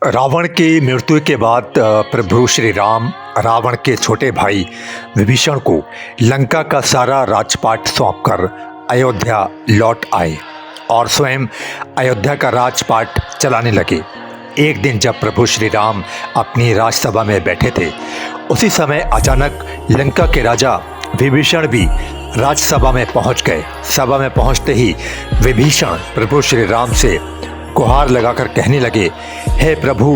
रावण की मृत्यु के बाद प्रभु श्री राम रावण के छोटे भाई विभीषण को लंका का सारा राजपाट सौंपकर अयोध्या लौट आए और स्वयं अयोध्या का राजपाट चलाने लगे। एक दिन जब प्रभु श्री राम अपनी राजसभा में बैठे थे, उसी समय अचानक लंका के राजा विभीषण भी राजसभा में पहुंच गए। सभा में पहुंचते ही विभीषण प्रभु श्री राम से गुहार लगाकर कहने लगे, हे प्रभु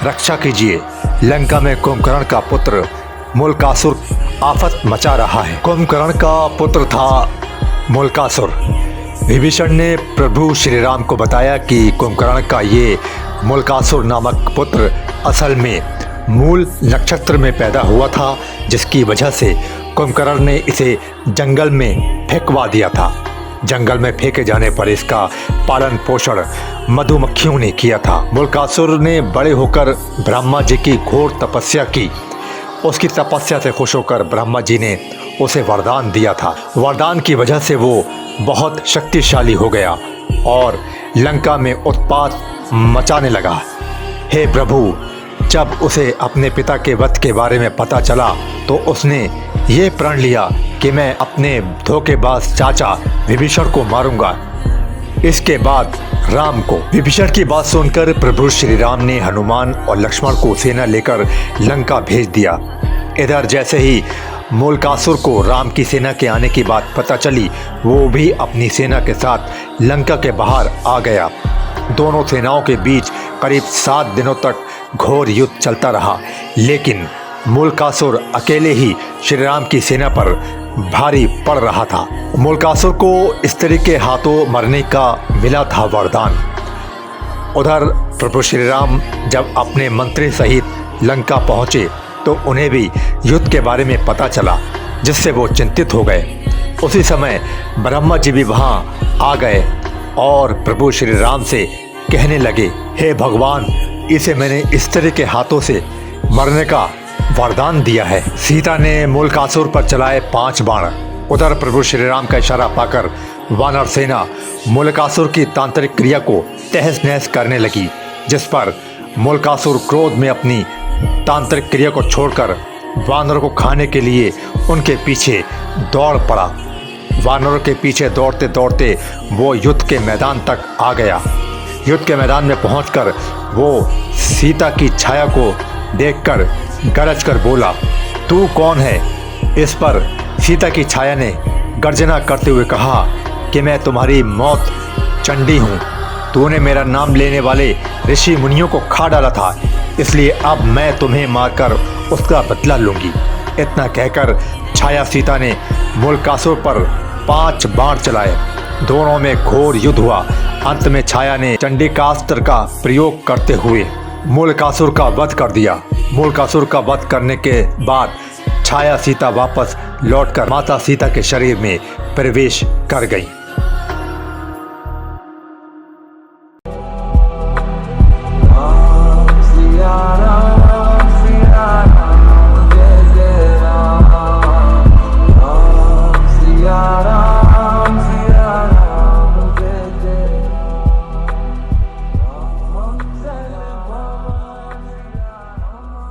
रक्षा कीजिए, लंका में कुंभकर्ण का पुत्र मूलकासुर आफत मचा रहा है। कुंभकर्ण का पुत्र था मूलकासुर। विभीषण ने प्रभु श्री राम को बताया कि कुंभकर्ण का ये मूलकासुर नामक पुत्र असल में मूल नक्षत्र में पैदा हुआ था, जिसकी वजह से कुंभकर्ण ने इसे जंगल में फेंकवा दिया था। जंगल में फेंके जाने पर इसका पालन पोषण मधुमक्खियों ने किया था। मूलकासुर ने बड़े होकर ब्रह्मा जी की घोर तपस्या की। उसकी तपस्या से खुश होकर ब्रह्मा जी ने उसे वरदान दिया था। वरदान की वजह से वो बहुत शक्तिशाली हो गया और लंका में उत्पात मचाने लगा। हे प्रभु, जब उसे अपने पिता के वध के बारे में पता चला तो उसने ये प्रण लिया कि मैं अपने धोखेबाज चाचा विभीषण को मारूंगा। इसके बाद राम को। विभीषण की बात सुनकर प्रभु श्री राम ने हनुमान और लक्ष्मण को सेना लेकर लंका भेज दिया। इधर जैसे ही मूलकासुर को राम की सेना के आने की बात पता चली, वो भी अपनी सेना के साथ लंका के बाहर आ गया। दोनों सेनाओं के बीच करीब 7 दिनों तक घोर युद्ध चलता रहा, लेकिन मूलकासुर अकेले ही श्री राम की सेना पर भारी पड़ रहा था। मूलकासुर को स्त्री के हाथों मरने का मिला था वरदान। उधर प्रभु श्री राम जब अपने मंत्री सहित लंका पहुंचे तो उन्हें भी युद्ध के बारे में पता चला, जिससे वो चिंतित हो गए। उसी समय ब्रह्मा जी भी वहां आ गए और प्रभु श्री राम से कहने लगे, हे भगवान, इसे मैंने स्त्री के हाथों से मरने का वरदान दिया है। सीता ने मूलकासुर पर चलाए 5 बाण। उधर प्रभु श्री राम का इशारा पाकर वानर सेना मूलकासुर की तांत्रिक क्रिया को तहस नहस करने लगी, जिस पर मूलकासुर क्रोध में अपनी तांत्रिक क्रिया को छोड़कर वानरों को खाने के लिए उनके पीछे दौड़ पड़ा। वानरों के पीछे दौड़ते दौड़ते वो युद्ध के मैदान तक आ गया। युद्ध के मैदान में पहुंचकर वो सीता की छाया को देखकर गरज कर बोला, तू कौन है? इस पर सीता की छाया ने गर्जना करते हुए कहा कि मैं तुम्हारी मौत चंडी हूँ। तूने मेरा नाम लेने वाले ऋषि मुनियों को खा डाला था, इसलिए अब मैं तुम्हें मारकर उसका बदला लूँगी। इतना कहकर छाया सीता ने मूलकासुर पर 5 बाण चलाए। दोनों में घोर युद्ध हुआ। अंत में छाया ने चंडिकास्त्र का प्रयोग करते हुए मूलकासुर का वध कर दिया। मूलकासुर का वध करने के बाद छाया सीता वापस लौटकर माता सीता के शरीर में प्रवेश कर गई।